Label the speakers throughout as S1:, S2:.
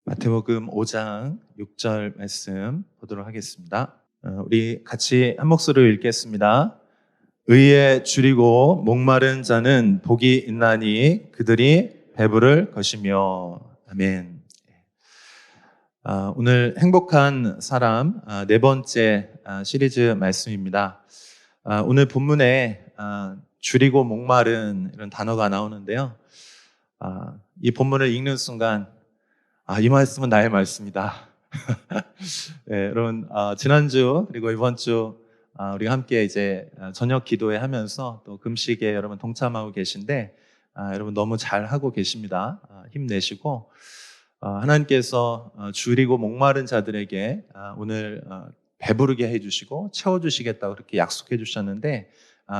S1: 마태복음 5장 6절 말씀 보도록 하겠습니다. 우리 같이 한 목소리로 읽겠습니다. 의에 줄이고 목마른 자는 복이 있나니 그들이 배부를 것이며. 아멘. 오늘 행복한 사람 네 번째 시리즈 말씀입니다. 오늘 본문에 줄이고 목마른 이런 단어가 나오는데요. 이 본문을 읽는 순간 이 말씀은 나의 말씀이다. 네, 여러분 지난주 그리고 이번 주 우리가 함께 이제 저녁 기도회 하면서 또 금식에 여러분 동참하고 계신데 여러분 너무 잘 하고 계십니다. 힘내시고 하나님께서 줄이고 목마른 자들에게 오늘 배부르게 해주시고 채워주시겠다고 그렇게 약속해 주셨는데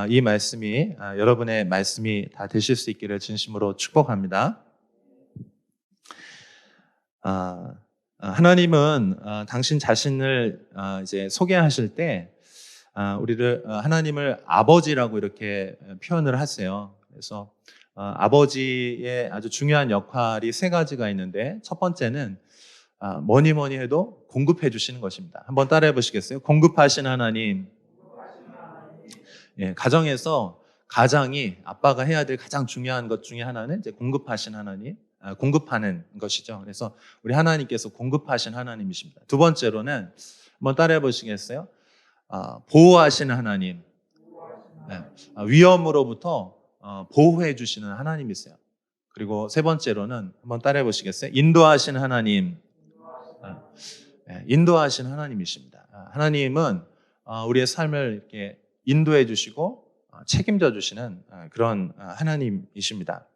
S1: 이 말씀이 여러분의 말씀이 다 되실 수 있기를 진심으로 축복합니다. 하나님은 당신 자신을 이제 소개하실 때 우리를 하나님을 아버지라고 이렇게 표현을 하세요. 그래서 아버지의 아주 중요한 역할이 세 가지가 있는데 첫 번째는 뭐니 해도 공급해 주시는 것입니다. 한번 따라해 보시겠어요? 공급하신 하나님. 예, 가정에서 가장이 아빠가 해야 될 가장 중요한 것 중에 하나는 이제 공급하신 하나님. 공급하는 것이죠. 그래서 우리 하나님께서 공급하신 하나님이십니다. 두 번째로는 한번 따라해 보시겠어요? 보호하시는 하나님. 네. 위험으로부터 보호해 주시는 하나님이세요. 그리고 세 번째로는 한번 따라해 보시겠어요? 인도하시는 하나님. 네. 인도하시는 하나님이십니다. 하나님은 우리의 삶을 이렇게 인도해 주시고 책임져 주시는 그런 하나님이십니다.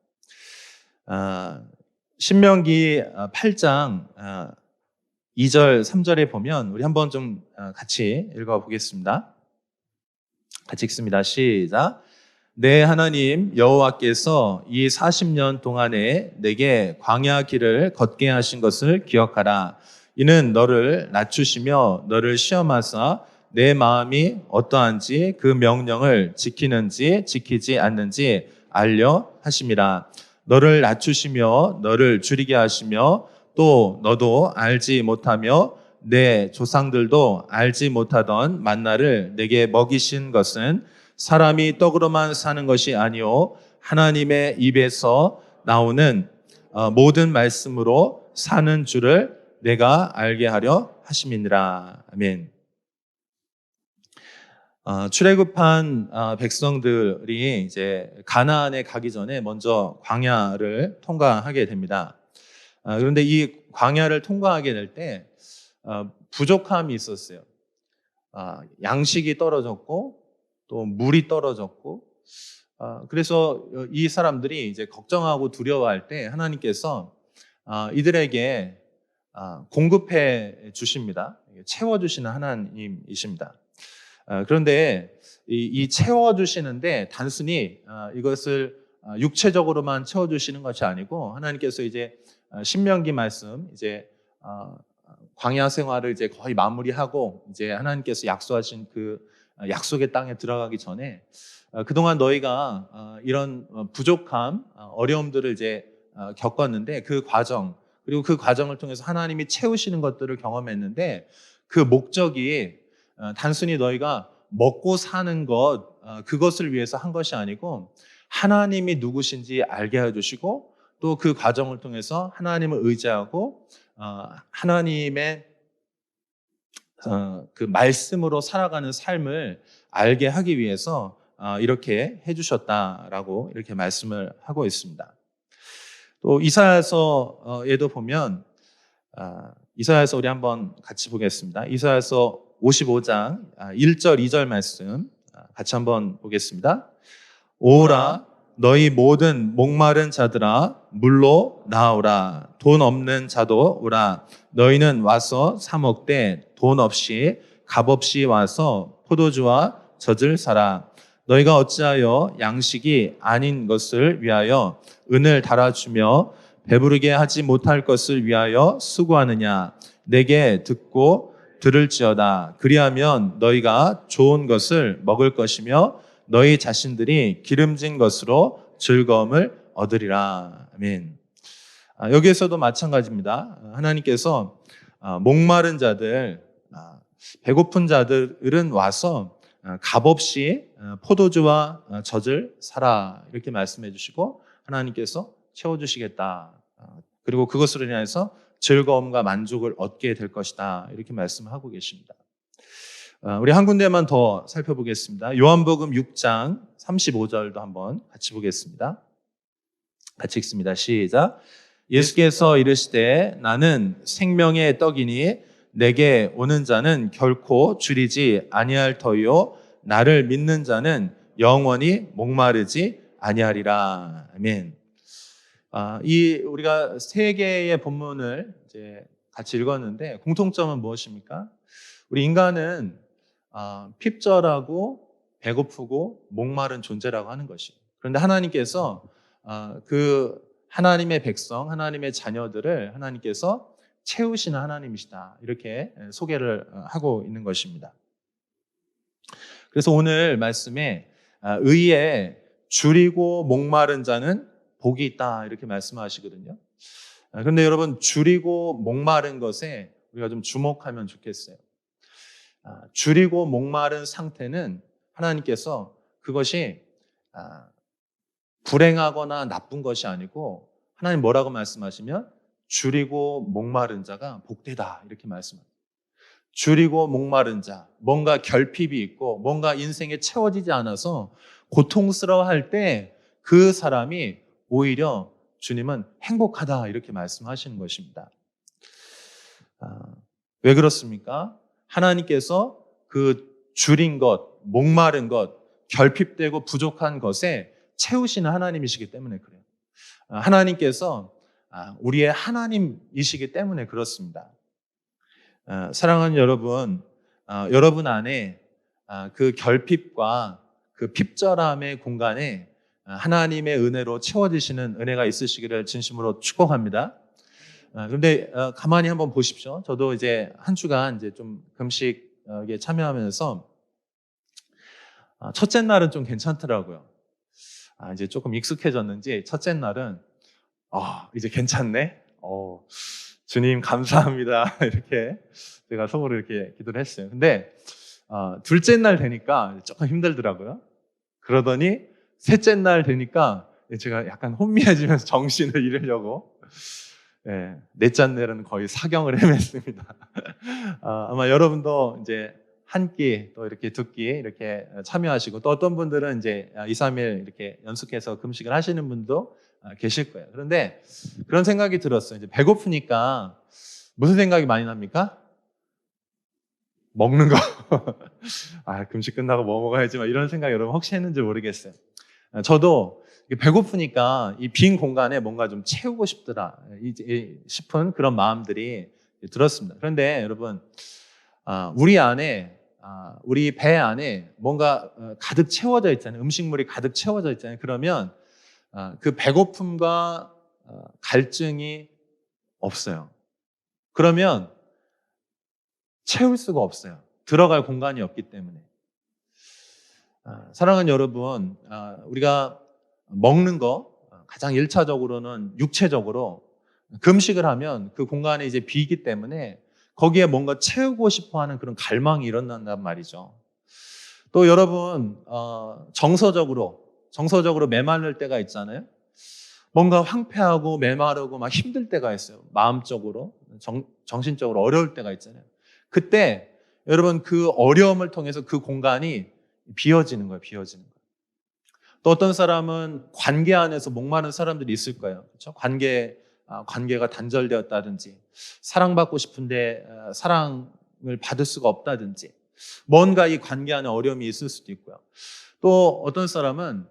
S1: 신명기 8장 2절 3절에 보면 우리 한번 좀 같이 읽어보겠습니다. 같이 읽습니다. 시작. 내 하나님 여호와께서 이 40년 동안에 내게 광야 길을 걷게 하신 것을 기억하라. 이는 너를 낮추시며 너를 시험하사 내 마음이 어떠한지 그 명령을 지키는지 지키지 않는지 알려 하심이라. 너를 낮추시며 너를 줄이게 하시며 또 너도 알지 못하며 내 조상들도 알지 못하던 만나를 내게 먹이신 것은 사람이 떡으로만 사는 것이 아니요 하나님의 입에서 나오는 모든 말씀으로 사는 줄을 내가 알게 하려 하심이니라. 아멘. 출애굽한 백성들이 이제 가나안에 가기 전에 먼저 광야를 통과하게 됩니다. 그런데 이 광야를 통과하게 될 때 부족함이 있었어요. 양식이 떨어졌고 또 물이 떨어졌고 그래서 이 사람들이 이제 걱정하고 두려워할 때 하나님께서 이들에게 공급해 주십니다. 채워주시는 하나님이십니다. 그런데 이 채워주시는데 단순히 이것을 육체적으로만 채워주시는 것이 아니고 하나님께서 이제 신명기 말씀 이제 광야 생활을 이제 거의 마무리하고 이제 하나님께서 약속하신 그 약속의 땅에 들어가기 전에 그동안 너희가 이런 부족함, 어려움들을 이제 겪었는데 그 과정 그리고 그 과정을 통해서 하나님이 채우시는 것들을 경험했는데 그 목적이 단순히 너희가 먹고 사는 것 그것을 위해서 한 것이 아니고 하나님이 누구신지 알게 해주시고 또 그 과정을 통해서 하나님을 의지하고 하나님의 그 말씀으로 살아가는 삶을 알게 하기 위해서 이렇게 해주셨다라고 이렇게 말씀을 하고 있습니다. 또 이사야서에도 보면 이사야서 우리 한번 같이 보겠습니다. 이사야서 55장 1절 2절 말씀 같이 한번 보겠습니다. 오라 너희 모든 목마른 자들아 물로 나오라. 돈 없는 자도 오라. 너희는 와서 사 먹되 돈 없이 값 없이 와서 포도주와 젖을 사라. 너희가 어찌하여 양식이 아닌 것을 위하여 은을 달아주며 배부르게 하지 못할 것을 위하여 수고하느냐. 내게 듣고 들을지어다. 그리하면 너희가 좋은 것을 먹을 것이며 너희 자신들이 기름진 것으로 즐거움을 얻으리라. 아멘. 여기에서도 마찬가지입니다. 하나님께서 목마른 자들, 배고픈 자들은 와서 값없이 포도주와 젖을 사라 이렇게 말씀해 주시고 하나님께서 채워주시겠다. 그리고 그것으로 인해서 즐거움과 만족을 얻게 될 것이다. 이렇게 말씀하고 계십니다. 우리 한 군데만 더 살펴보겠습니다. 요한복음 6장 35절도 한번 같이 보겠습니다. 같이 읽습니다. 시작. 예수께서 이르시되 나는 생명의 떡이니 내게 오는 자는 결코 줄이지 아니할 터요 나를 믿는 자는 영원히 목마르지 아니하리라. 아멘. 이 우리가 세 개의 본문을 이제 같이 읽었는데 공통점은 무엇입니까? 우리 인간은 핍절하고 배고프고 목마른 존재라고 하는 것이에요. 그런데 하나님께서 그 하나님의 백성, 하나님의 자녀들을 하나님께서 채우시는 하나님이시다. 이렇게 소개를 하고 있는 것입니다. 그래서 오늘 말씀에 의에 줄이고 목마른 자는 복이 있다. 이렇게 말씀하시거든요. 그런데 여러분, 줄이고 목마른 것에 우리가 좀 주목하면 좋겠어요. 줄이고 목마른 상태는 하나님께서 그것이 불행하거나 나쁜 것이 아니고 하나님 뭐라고 말씀하시면 줄이고 목마른 자가 복되다 이렇게 말씀합니다. 줄이고 목마른 자, 뭔가 결핍이 있고 뭔가 인생에 채워지지 않아서 고통스러워할 때 그 사람이 오히려 주님은 행복하다 이렇게 말씀하시는 것입니다. 왜 그렇습니까? 하나님께서 그 줄인 것, 목마른 것, 결핍되고 부족한 것에 채우시는 하나님이시기 때문에 그래요. 하나님께서 우리의 하나님이시기 때문에 그렇습니다. 사랑하는 여러분, 여러분 안에 그 결핍과 그 핍절함의 공간에 하나님의 은혜로 채워지시는 은혜가 있으시기를 진심으로 축복합니다. 그런데 가만히 한번 보십시오. 저도 이제 한 주간 이제 좀 금식에 참여하면서 첫째 날은 좀 괜찮더라고요. 이제 조금 익숙해졌는지 첫째 날은 이제 괜찮네. 주님 감사합니다. 이렇게 제가 속으로 이렇게 기도를 했어요. 근데 둘째 날 되니까 조금 힘들더라고요. 그러더니 셋째 날 되니까 제가 약간 혼미해지면서 정신을 잃으려고 넷째 날은 거의 사경을 헤맸습니다. 아마 여러분도 이제 한 끼, 또 이렇게 두 끼 이렇게 참여하시고 또 어떤 분들은 이제 2, 3일 이렇게 연속해서 금식을 하시는 분도 계실 거예요. 그런데 그런 생각이 들었어요. 이제 배고프니까 무슨 생각이 많이 납니까? 먹는 거. 금식 끝나고 뭐 먹어야지 이런 생각 여러분 혹시 했는지 모르겠어요. 저도 배고프니까 이 빈 공간에 뭔가 좀 채우고 싶더라 싶은 그런 마음들이 들었습니다. 그런데 여러분, 우리 안에 우리 배 안에 뭔가 가득 채워져 있잖아요. 음식물이 가득 채워져 있잖아요. 그러면 그 배고픔과 갈증이 없어요. 그러면 채울 수가 없어요. 들어갈 공간이 없기 때문에. 사랑하는 여러분, 우리가 먹는 거 가장 1차적으로는 육체적으로 금식을 하면 그 공간에 이제 비기 때문에 거기에 뭔가 채우고 싶어 하는 그런 갈망이 일어난단 말이죠. 또 여러분, 정서적으로 메마를 때가 있잖아요. 뭔가 황폐하고 메마르고 막 힘들 때가 있어요. 마음적으로, 정신적으로 어려울 때가 있잖아요. 그때 여러분 그 어려움을 통해서 그 공간이 비어지는 거예요. 또 어떤 사람은 관계 안에서 목마른 사람들이 있을 거예요. 그렇죠? 관계가 단절되었다든지 사랑받고 싶은데 사랑을 받을 수가 없다든지 뭔가 이 관계 안에 어려움이 있을 수도 있고요. 또 어떤 사람은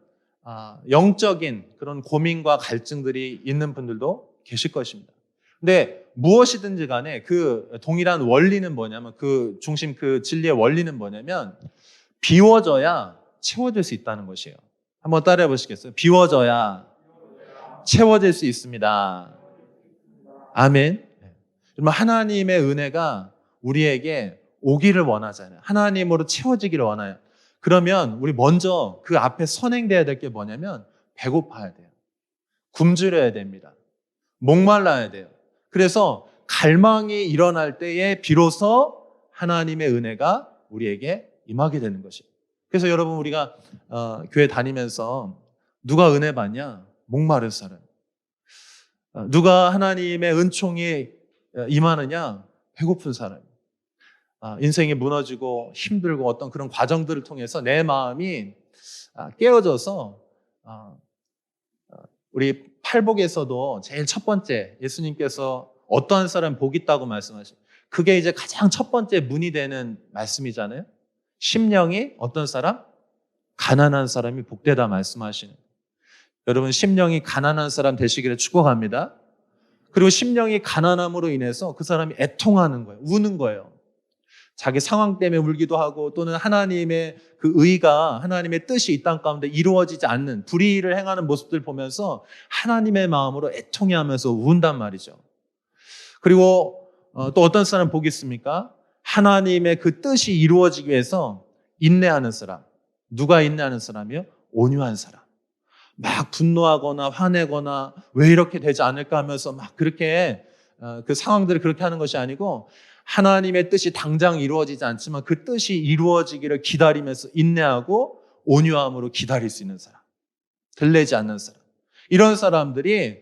S1: 영적인 그런 고민과 갈증들이 있는 분들도 계실 것입니다. 근데 무엇이든지 간에 그 동일한 원리는 뭐냐면 그 중심 그 진리의 원리는 뭐냐면 비워져야 채워질 수 있다는 것이에요. 한번 따라해 보시겠어요? 비워져야 채워질 수 있습니다. 아멘. 정말 하나님의 은혜가 우리에게 오기를 원하잖아요. 하나님으로 채워지기를 원해요. 그러면 우리 먼저 그 앞에 선행돼야 될 게 뭐냐면 배고파야 돼요. 굶주려야 됩니다. 목말라야 돼요. 그래서 갈망이 일어날 때에 비로소 하나님의 은혜가 우리에게 임하게 되는 것이에요. 그래서 여러분 우리가 교회 다니면서 누가 은혜 받냐? 목마른 사람. 누가 하나님의 은총이 임하느냐? 배고픈 사람. 인생이 무너지고 힘들고 어떤 그런 과정들을 통해서 내 마음이 깨어져서 우리 팔복에서도 제일 첫 번째 예수님께서 어떠한 사람 복 있다고 말씀하시죠. 그게 이제 가장 첫 번째 문이 되는 말씀이잖아요. 심령이 어떤 사람? 가난한 사람이 복되다 말씀하시는. 여러분 심령이 가난한 사람 되시기를 축복합니다. 그리고 심령이 가난함으로 인해서 그 사람이 애통하는 거예요. 우는 거예요. 자기 상황 때문에 울기도 하고 또는 하나님의 그 의가 하나님의 뜻이 이 땅 가운데 이루어지지 않는 불의를 행하는 모습들 보면서 하나님의 마음으로 애통해하면서 운단 말이죠. 그리고 또 어떤 사람 복이 있습니까? 하나님의 그 뜻이 이루어지기 위해서 인내하는 사람. 누가 인내하는 사람이요? 온유한 사람. 막 분노하거나 화내거나 왜 이렇게 되지 않을까 하면서 막 그렇게 그 상황들을 그렇게 하는 것이 아니고 하나님의 뜻이 당장 이루어지지 않지만 그 뜻이 이루어지기를 기다리면서 인내하고 온유함으로 기다릴 수 있는 사람. 들리지 않는 사람. 이런 사람들이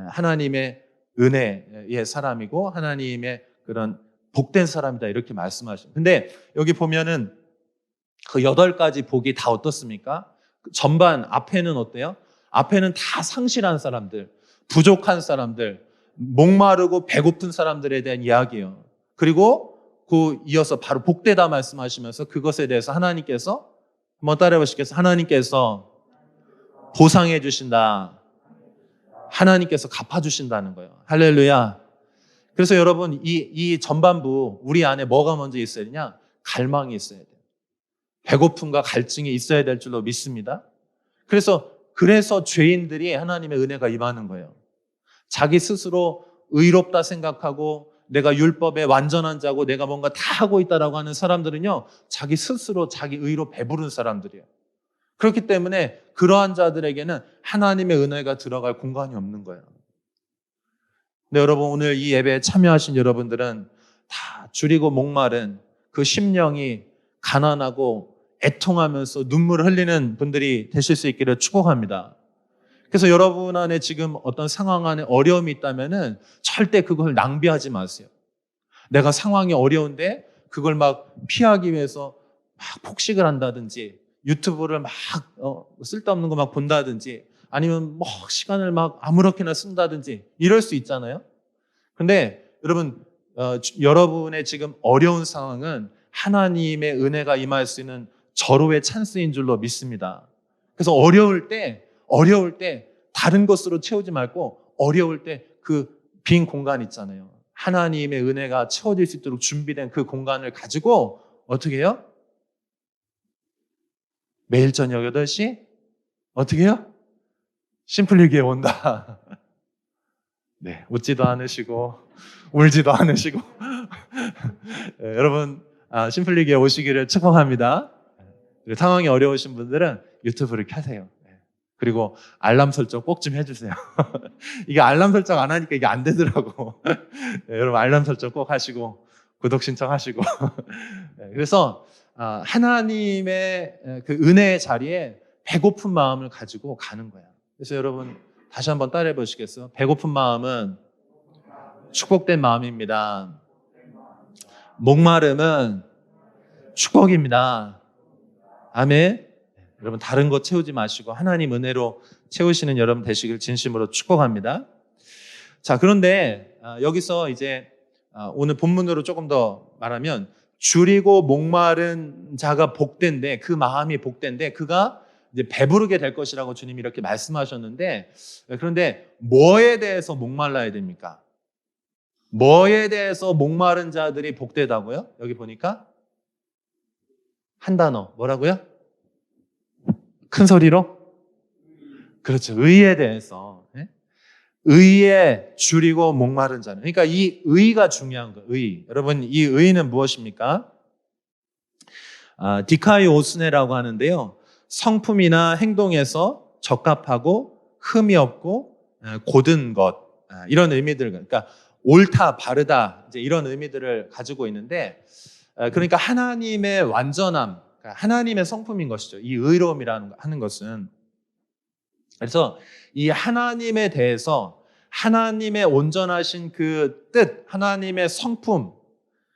S1: 하나님의 은혜의 사람이고 하나님의 그런 복된 사람이다 이렇게 말씀하십니다. 근데 여기 보면은 그 8가지 복이 다 어떻습니까? 전반 앞에는 어때요? 앞에는 다 상실한 사람들, 부족한 사람들, 목마르고 배고픈 사람들에 대한 이야기예요. 그리고 그 이어서 바로 복되다 말씀하시면서 그것에 대해서 하나님께서 한번 따라해 보시겠어요? 하나님께서 보상해 주신다. 하나님께서 갚아주신다는 거예요. 할렐루야. 그래서 여러분 이 전반부 우리 안에 뭐가 먼저 있어야 되냐? 갈망이 있어야 돼요. 배고픔과 갈증이 있어야 될 줄로 믿습니다. 그래서 죄인들이 하나님의 은혜가 임하는 거예요. 자기 스스로 의롭다 생각하고 내가 율법에 완전한 자고 내가 뭔가 다 하고 있다라고 하는 사람들은요, 자기 스스로 자기 의로 배부른 사람들이에요. 그렇기 때문에 그러한 자들에게는 하나님의 은혜가 들어갈 공간이 없는 거예요. 근데 여러분 오늘 이 예배에 참여하신 여러분들은 다 줄이고 목마른 그 심령이 가난하고 애통하면서 눈물을 흘리는 분들이 되실 수 있기를 축복합니다. 그래서 여러분 안에 지금 어떤 상황 안에 어려움이 있다면은 절대 그걸 낭비하지 마세요. 내가 상황이 어려운데 그걸 막 피하기 위해서 막 폭식을 한다든지 유튜브를 막 쓸데없는 거 막 본다든지 아니면 뭐 시간을 막 아무렇게나 쓴다든지 이럴 수 있잖아요. 근데 여러분 여러분의 지금 어려운 상황은 하나님의 은혜가 임할 수 있는 절호의 찬스인 줄로 믿습니다. 그래서 어려울 때 다른 것으로 채우지 말고 어려울 때 그 빈 공간 있잖아요. 하나님의 은혜가 채워질 수 있도록 준비된 그 공간을 가지고 어떻게 해요? 매일 저녁 8시 어떻게 해요? 심플리기에 온다. 네, 웃지도 않으시고 울지도 않으시고 네, 여러분 심플리기에 오시기를 축복합니다. 상황이 어려우신 분들은 유튜브를 켜세요. 그리고 알람 설정 꼭 좀 해주세요. 이게 알람 설정 안 하니까 이게 안 되더라고. 네, 여러분 알람 설정 꼭 하시고 구독 신청하시고 그래서 하나님의 그 은혜의 자리에 배고픈 마음을 가지고 가는 거야. 그래서 여러분 다시 한번 따라해 보시겠어요? 배고픈 마음은 축복된 마음입니다. 목마름은 축복입니다. 아멘. 여러분 다른 거 채우지 마시고 하나님 은혜로 채우시는 여러분 되시길 진심으로 축복합니다. 자, 그런데 여기서 이제 오늘 본문으로 조금 더 말하면 줄이고 목마른 자가 복된데 그 마음이 복된데 그가 이제 배부르게 될 것이라고 주님이 이렇게 말씀하셨는데 그런데 뭐에 대해서 목말라야 됩니까? 뭐에 대해서 목마른 자들이 복되다고요? 여기 보니까 한 단어 뭐라고요? 큰 소리로? 그렇죠. 의에 대해서. 의에 줄이고 목마른 자는. 그러니까 이 의가 중요한 거예요. 의. 여러분 이 의는 무엇입니까? 디카이오스네라고 하는데요. 성품이나 행동에서 적합하고 흠이 없고 곧은 것. 이런 의미들, 그러니까 옳다, 바르다, 이제 이런 의미들을 가지고 있는데, 그러니까 하나님의 완전함, 그러니까 하나님의 성품인 것이죠. 이 의로움이라는 하는 것은. 그래서 이 하나님에 대해서 하나님의 온전하신 그 뜻, 하나님의 성품,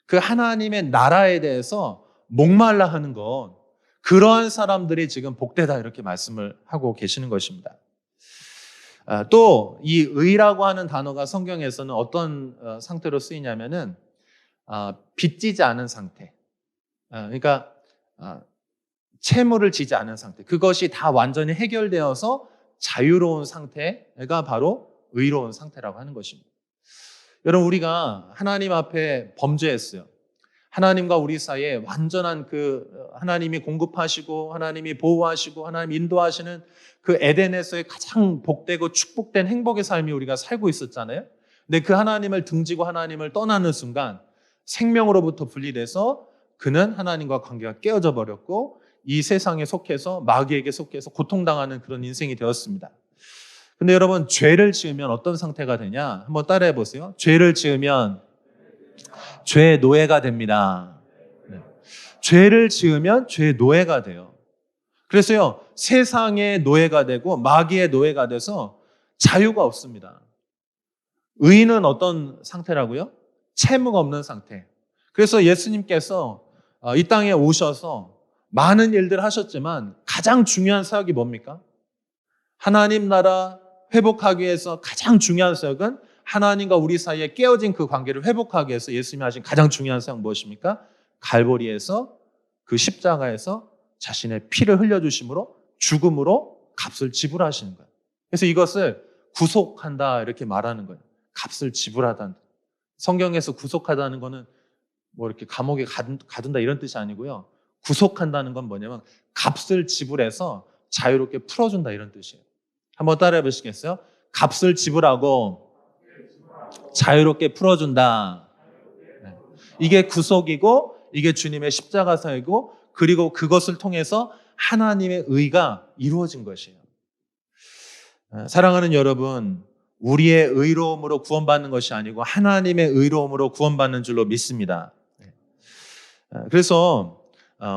S1: 그 하나님의 나라에 대해서 목말라 하는 것, 그러한 사람들이 지금 복되다 이렇게 말씀을 하고 계시는 것입니다. 또 이 의라고 하는 단어가 성경에서는 어떤 상태로 쓰이냐면은 빚지지 않은 상태. 그러니까 채무를 지지 않은 상태. 그것이 다 완전히 해결되어서 자유로운 상태가 바로 의로운 상태라고 하는 것입니다. 여러분, 우리가 하나님 앞에 범죄했어요. 하나님과 우리 사이에 완전한 그 하나님이 공급하시고 하나님이 보호하시고 하나님 인도하시는 그 에덴에서의 가장 복되고 축복된 행복의 삶이 우리가 살고 있었잖아요. 근데 그 하나님을 등지고 하나님을 떠나는 순간 생명으로부터 분리돼서 그는 하나님과 관계가 깨어져 버렸고 이 세상에 속해서 마귀에게 속해서 고통당하는 그런 인생이 되었습니다. 근데 여러분, 죄를 지으면 어떤 상태가 되냐? 한번 따라해 보세요. 죄를 지으면 죄의 노예가 됩니다. 죄를 지으면 죄의 노예가 돼요. 그래서요, 세상의 노예가 되고 마귀의 노예가 돼서 자유가 없습니다. 의인은 어떤 상태라고요? 채무가 없는 상태. 그래서 예수님께서 이 땅에 오셔서 많은 일들을 하셨지만 가장 중요한 사역이 뭡니까? 하나님 나라 회복하기 위해서 가장 중요한 사역은 하나님과 우리 사이에 깨어진 그 관계를 회복하기 위해서 예수님이 하신 가장 중요한 사역 무엇입니까? 갈보리에서 그 십자가에서 자신의 피를 흘려주심으로 죽음으로 값을 지불하시는 거예요. 그래서 이것을 구속한다 이렇게 말하는 거예요. 값을 지불하다. 성경에서 구속하다는 거는 뭐 이렇게 감옥에 가둔다 이런 뜻이 아니고요. 구속한다는 건 뭐냐면 값을 지불해서 자유롭게 풀어준다 이런 뜻이에요. 한번 따라해 보시겠어요? 값을 지불하고 자유롭게 풀어준다. 이게 구속이고 이게 주님의 십자가 사이고 그리고 그것을 통해서 하나님의 의가 이루어진 것이에요. 사랑하는 여러분, 우리의 의로움으로 구원받는 것이 아니고 하나님의 의로움으로 구원받는 줄로 믿습니다. 그래서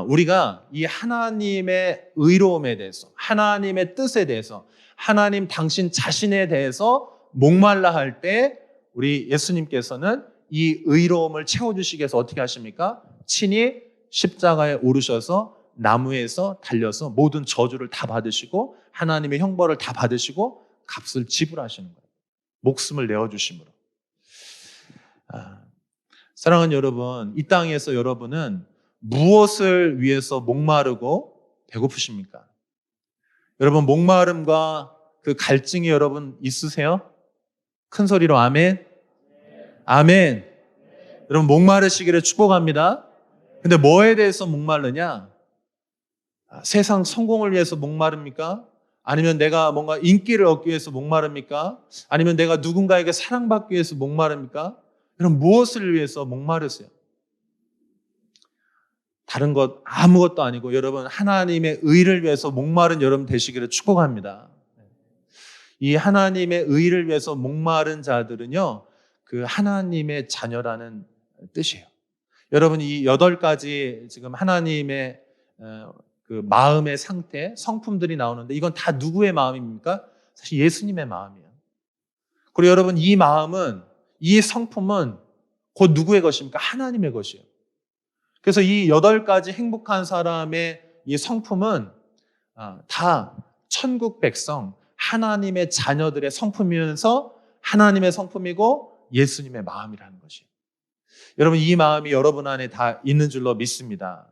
S1: 우리가 이 하나님의 의로움에 대해서, 하나님의 뜻에 대해서, 하나님 당신 자신에 대해서 목말라 할 때 우리 예수님께서는 이 의로움을 채워주시기 위해서 어떻게 하십니까? 친히 십자가에 오르셔서 나무에서 달려서 모든 저주를 다 받으시고 하나님의 형벌을 다 받으시고 값을 지불하시는 거예요. 목숨을 내어주심으로. 사랑하는 여러분, 이 땅에서 여러분은 무엇을 위해서 목마르고 배고프십니까? 여러분, 목마름과 그 갈증이 여러분 있으세요? 큰 소리로 아멘. 아멘. 여러분, 목마르시기를 축복합니다. 근데 뭐에 대해서 목마르냐? 세상 성공을 위해서 목마릅니까? 아니면 내가 뭔가 인기를 얻기 위해서 목마릅니까? 아니면 내가 누군가에게 사랑받기 위해서 목마릅니까? 여러분, 무엇을 위해서 목마르세요? 다른 것 아무것도 아니고 여러분, 하나님의 의를 위해서 목마른 여러분 되시기를 축복합니다. 이 하나님의 의를 위해서 목마른 자들은요, 그 하나님의 자녀라는 뜻이에요. 여러분, 이 8가지 지금 하나님의 그 마음의 상태, 성품들이 나오는데 이건 다 누구의 마음입니까? 사실 예수님의 마음이에요. 그리고 여러분, 이 마음은, 이 성품은 곧 누구의 것입니까? 하나님의 것이에요. 그래서 이 8가지 행복한 사람의 이 성품은 다 천국 백성, 하나님의 자녀들의 성품이면서 하나님의 성품이고 예수님의 마음이라는 것이에요. 여러분, 이 마음이 여러분 안에 다 있는 줄로 믿습니다.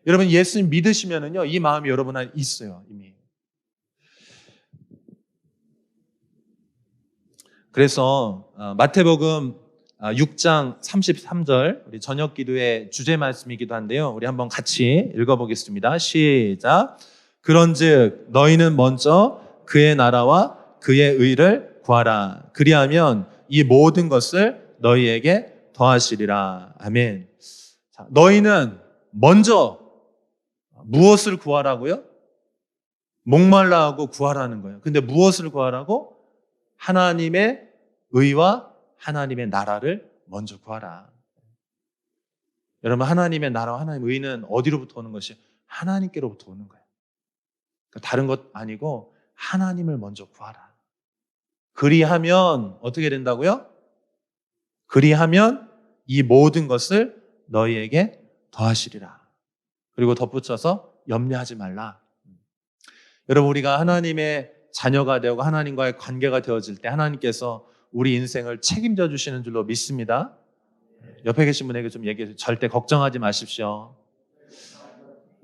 S1: 여러분, 예수님 믿으시면은요, 이 마음이 여러분 안에 있어요, 이미. 그래서 마태복음 6장 33절 우리 저녁 기도의 주제 말씀이기도 한데요. 우리 한번 같이 읽어보겠습니다. 시작. 그런즉 너희는 먼저 그의 나라와 그의 의를 구하라. 그리하면 이 모든 것을 너희에게 더하시리라. 아멘. 자, 너희는 먼저 무엇을 구하라고요? 목말라 하고 구하라는 거예요. 근데 무엇을 구하라고? 하나님의 의와 하나님의 나라를 먼저 구하라. 여러분, 하나님의 나라와 하나님의 의는 어디로부터 오는 것이? 하나님께로부터 오는 거예요. 그러니까 다른 것 아니고 하나님을 먼저 구하라. 그리하면 어떻게 된다고요? 그리하면 이 모든 것을 너희에게 더하시리라. 그리고 덧붙여서 염려하지 말라. 여러분, 우리가 하나님의 자녀가 되고 하나님과의 관계가 되어질 때 하나님께서 우리 인생을 책임져 주시는 줄로 믿습니다. 옆에 계신 분에게 좀 얘기해 주세요. 절대 걱정하지 마십시오.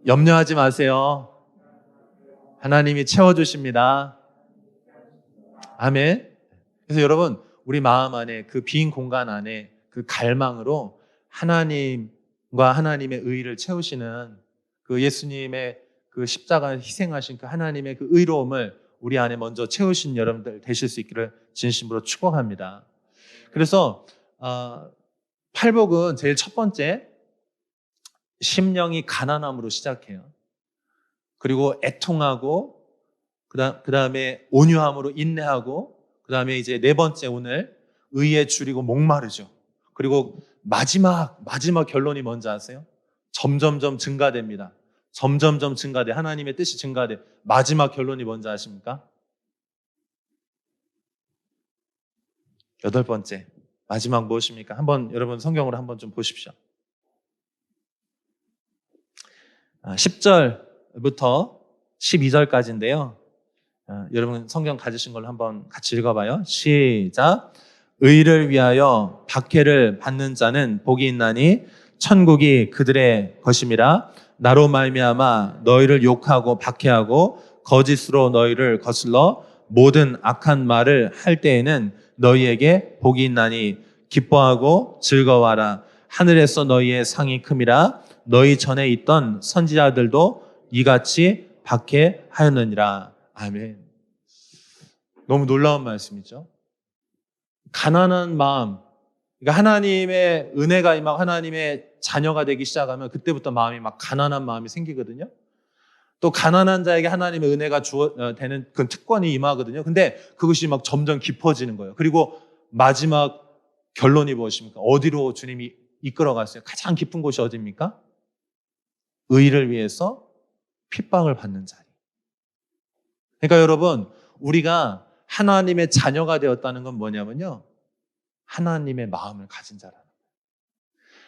S1: 염려하지 마세요. 하나님이 채워주십니다. 아멘. 그래서 여러분, 우리 마음 안에 그 빈 공간 안에 그 갈망으로 하나님과 하나님의 의를 채우시는 그 예수님의 그 십자가 희생하신 그 하나님의 그 의로움을 우리 안에 먼저 채우신 여러분들 되실 수 있기를 진심으로 축복합니다. 그래서 팔복은 제일 첫 번째, 심령이 가난함으로 시작해요. 그리고 애통하고 그 다음에 온유함으로 인내하고 그 다음에 이제 네 번째 오늘 의에 줄이고 목마르죠. 그리고 마지막 결론이 뭔지 아세요? 점점점 증가됩니다. 점점점 증가돼. 하나님의 뜻이 증가돼. 마지막 결론이 뭔지 아십니까? 여덟 번째. 마지막 무엇입니까? 한번 여러분 성경으로 한번 좀 보십시오. 10절부터 12절까지인데요. 여러분 성경 가지신 걸로 한번 같이 읽어봐요. 시작. 의를 위하여 박해를 받는 자는 복이 있나니 천국이 그들의 것임이라. 나로 말미암아 너희를 욕하고 박해하고 거짓으로 너희를 거슬러 모든 악한 말을 할 때에는 너희에게 복이 있나니 기뻐하고 즐거워하라. 하늘에서 너희의 상이 큼이라. 너희 전에 있던 선지자들도 이같이 박해하였느니라. 아멘. 너무 놀라운 말씀이죠. 가난한 마음, 그러니까 하나님의 은혜가 임하고 하나님의 자녀가 되기 시작하면 그때부터 마음이 막 가난한 마음이 생기거든요. 또 가난한 자에게 하나님의 은혜가 되는 그 특권이 임하거든요. 근데 그것이 막 점점 깊어지는 거예요. 그리고 마지막 결론이 무엇입니까? 어디로 주님이 이끌어갔어요? 가장 깊은 곳이 어디입니까? 의를 위해서 핍박을 받는 자리. 그러니까 여러분, 우리가 하나님의 자녀가 되었다는 건 뭐냐면요, 하나님의 마음을 가진 자라는 거예요.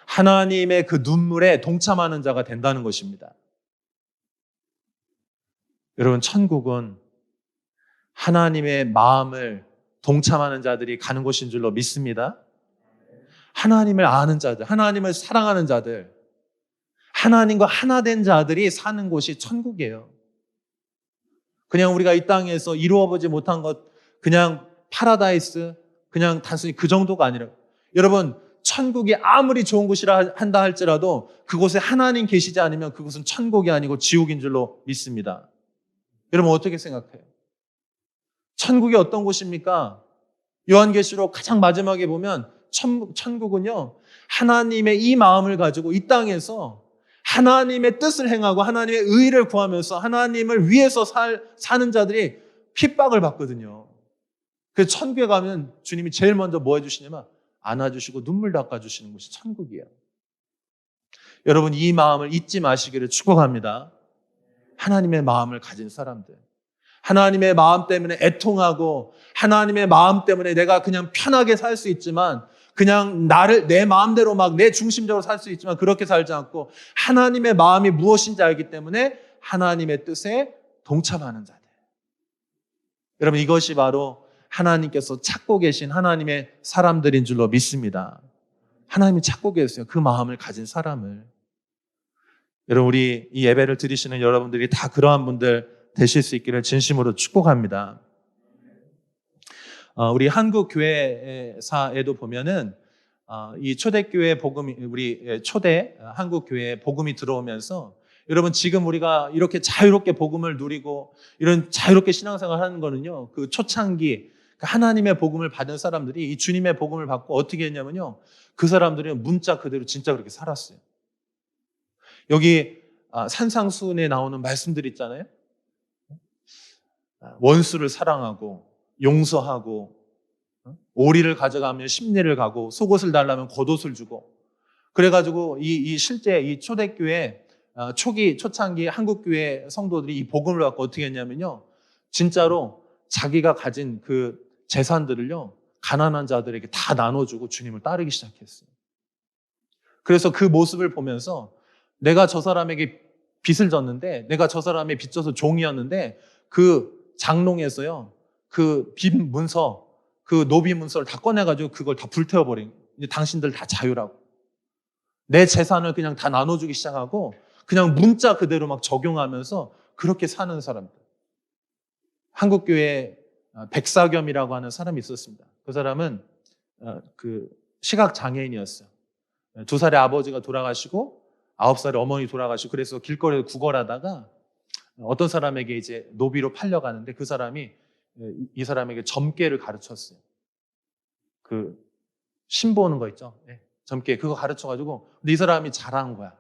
S1: 하나님의 그 눈물에 동참하는 자가 된다는 것입니다. 여러분, 천국은 하나님의 마음을 동참하는 자들이 가는 곳인 줄로 믿습니다. 하나님을 아는 자들, 하나님을 사랑하는 자들, 하나님과 하나 된 자들이 사는 곳이 천국이에요. 그냥 우리가 이 땅에서 이루어보지 못한 것, 그냥 파라다이스, 그냥 단순히 그 정도가 아니라, 여러분, 천국이 아무리 좋은 곳이라 한다 할지라도 그곳에 하나님 계시지 않으면 그곳은 천국이 아니고 지옥인 줄로 믿습니다. 여러분, 어떻게 생각해요? 천국이 어떤 곳입니까? 요한계시록 가장 마지막에 보면 천국은요, 하나님의 이 마음을 가지고 이 땅에서 하나님의 뜻을 행하고 하나님의 의를 구하면서 하나님을 위해서 사는 자들이 핍박을 받거든요. 그래서 천국에 가면 주님이 제일 먼저 뭐 해주시냐면 안아주시고 눈물 닦아주시는 곳이 천국이에요. 여러분, 이 마음을 잊지 마시기를 축복합니다. 하나님의 마음을 가진 사람들, 하나님의 마음 때문에 애통하고 하나님의 마음 때문에 내가 그냥 편하게 살 수 있지만 그냥 나를 내 마음대로 막 내 중심적으로 살 수 있지만 그렇게 살지 않고 하나님의 마음이 무엇인지 알기 때문에 하나님의 뜻에 동참하는 자들. 여러분, 이것이 바로 하나님께서 찾고 계신 하나님의 사람들인 줄로 믿습니다. 하나님이 찾고 계세요. 그 마음을 가진 사람을. 여러분, 우리 이 예배를 드리시는 여러분들이 다 그러한 분들 되실 수 있기를 진심으로 축복합니다. 우리 한국 교회사에도 보면은 이 초대교회 복음이, 우리 초대 한국 교회에 복음이 들어오면서 여러분, 지금 우리가 이렇게 자유롭게 복음을 누리고 이런 자유롭게 신앙생활 하는 거는요, 그 초창기 하나님의 복음을 받은 사람들이 이 주님의 복음을 받고 어떻게 했냐면요, 그 사람들은 문자 그대로 진짜 그렇게 살았어요. 여기 산상수훈에 나오는 말씀들 있잖아요. 원수를 사랑하고 용서하고 오리를 가져가면 십리를 가고 속옷을 달라면 겉옷을 주고 그래가지고 실제 이 초대교회 초창기 한국교회 성도들이 이 복음을 갖고 어떻게 했냐면요. 진짜로 자기가 가진 그 재산들을요. 가난한 자들에게 다 나눠주고 주님을 따르기 시작했어요. 그래서 그 모습을 보면서 내가 저 사람에게 빚을 졌는데 내가 저 사람의 빚져서 종이었는데 그 장롱에서요. 그 빚 문서 그 노비 문서를 다 꺼내가지고 그걸 다 불태워버린 이제 당신들 다 자유라고 내 재산을 그냥 다 나눠주기 시작하고 그냥 문자 그대로 막 적용하면서 그렇게 사는 사람들. 한국교회 백사겸이라고 하는 사람이 있었습니다. 그 사람은 그 시각 장애인이었어요. 2살의 아버지가 돌아가시고 9살의 어머니 돌아가시고 그래서 길거리에서 구걸하다가 어떤 사람에게 이제 노비로 팔려가는데 그 사람이 이 사람에게 점괘를 가르쳤어요. 그 신보는 거 있죠. 네, 점괘 그거 가르쳐가지고 근데 이 사람이 잘한 거야.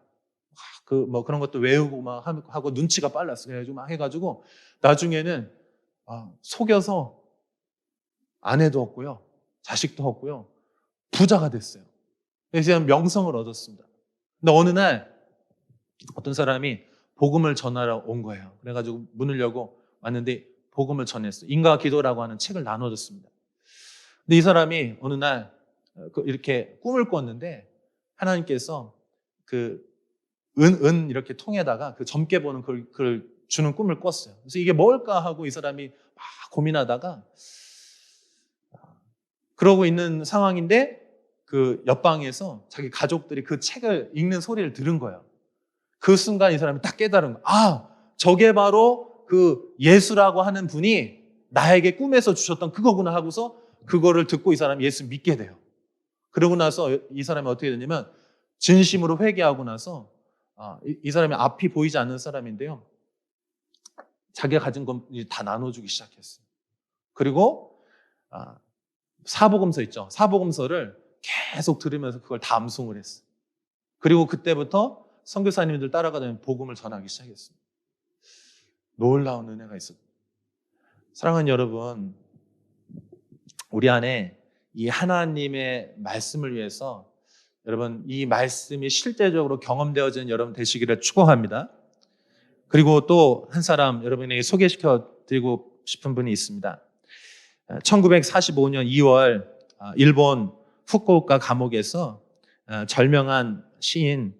S1: 그 뭐 그런 것도 외우고 막 하고 눈치가 빨랐어. 그래가지고 막 해가지고 나중에는 속여서 아내도 없고요, 자식도 없고요, 부자가 됐어요. 그래서 명성을 얻었습니다. 근데 어느 날 어떤 사람이 복음을 전하러 온 거예요. 그래가지고 문을 열고 왔는데 복음을 전했어요. 인과 기도라고 하는 책을 나눠줬습니다. 근데 이 사람이 어느 날 이렇게 꿈을 꿨는데 하나님께서 그 은 이렇게 통에다가 그 점괘 보는 그걸 주는 꿈을 꿨어요. 그래서 이게 뭘까 하고 이 사람이 막 고민하다가 그러고 있는 상황인데 그 옆방에서 자기 가족들이 그 책을 읽는 소리를 들은 거예요. 그 순간 이 사람이 딱 깨달은 거예요. 저게 바로 그 예수라고 하는 분이 나에게 꿈에서 주셨던 그거구나 하고서 그거를 듣고 이 사람이 예수 믿게 돼요. 그러고 나서 이 사람이 어떻게 되냐면 진심으로 회개하고 나서 이 사람이 앞이 보이지 않는 사람인데요. 자기가 가진 건 다 나눠주기 시작했어요. 그리고 사복음서 있죠. 사복음서를 계속 들으면서 그걸 다 암송을 했어요. 그리고 그때부터 선교사님들 따라가다니 복음을 전하기 시작했습니다. 놀라운 은혜가 있었습니다. 사랑하는 여러분, 우리 안에 이 하나님의 말씀을 위해서 여러분 이 말씀이 실제적으로 경험되어지는 여러분 되시기를 축원합니다. 그리고 또 한 사람 여러분에게 소개시켜 드리고 싶은 분이 있습니다. 1945년 2월 일본 후쿠오카 감옥에서 절명한 시인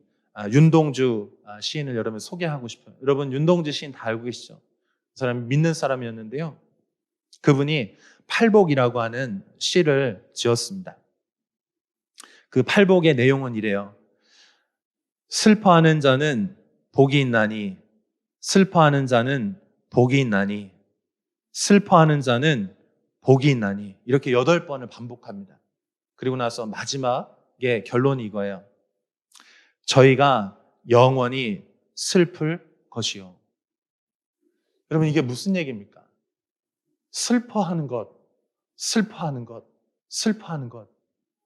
S1: 윤동주 시인을 여러분 소개하고 싶어요. 여러분 윤동주 시인 다 알고 계시죠? 그 사람이 믿는 사람이었는데요. 그분이 팔복이라고 하는 시를 지었습니다. 그 팔복의 내용은 이래요. 슬퍼하는 자는 복이 있나니 슬퍼하는 자는 복이 있나니 슬퍼하는 자는 복이 있나니 이렇게 8번을 반복합니다. 그리고 나서 마지막에 결론이 이거예요. 저희가 영원히 슬플 것이요. 여러분 이게 무슨 얘기입니까? 슬퍼하는 것, 슬퍼하는 것, 슬퍼하는 것.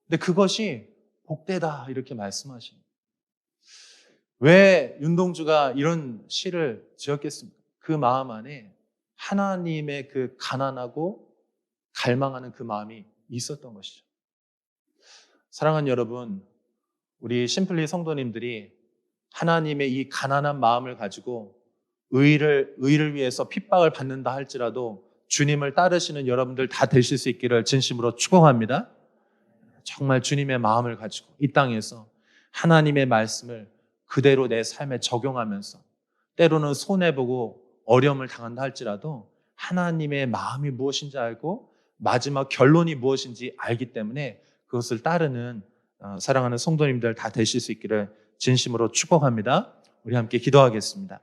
S1: 근데 그것이 복되다 이렇게 말씀하십니다. 왜 윤동주가 이런 시를 지었겠습니까? 그 마음 안에 하나님의 그 가난하고 갈망하는 그 마음이 있었던 것이죠. 사랑하는 여러분, 우리 심플리 성도님들이 하나님의 이 가난한 마음을 가지고 의를 위해서 핍박을 받는다 할지라도 주님을 따르시는 여러분들 다 되실 수 있기를 진심으로 축원합니다. 정말 주님의 마음을 가지고 이 땅에서 하나님의 말씀을 그대로 내 삶에 적용하면서 때로는 손해보고 어려움을 당한다 할지라도 하나님의 마음이 무엇인지 알고 마지막 결론이 무엇인지 알기 때문에 그것을 따르는 사랑하는 성도님들 다 되실 수 있기를 진심으로 축복합니다. 우리 함께 기도하겠습니다.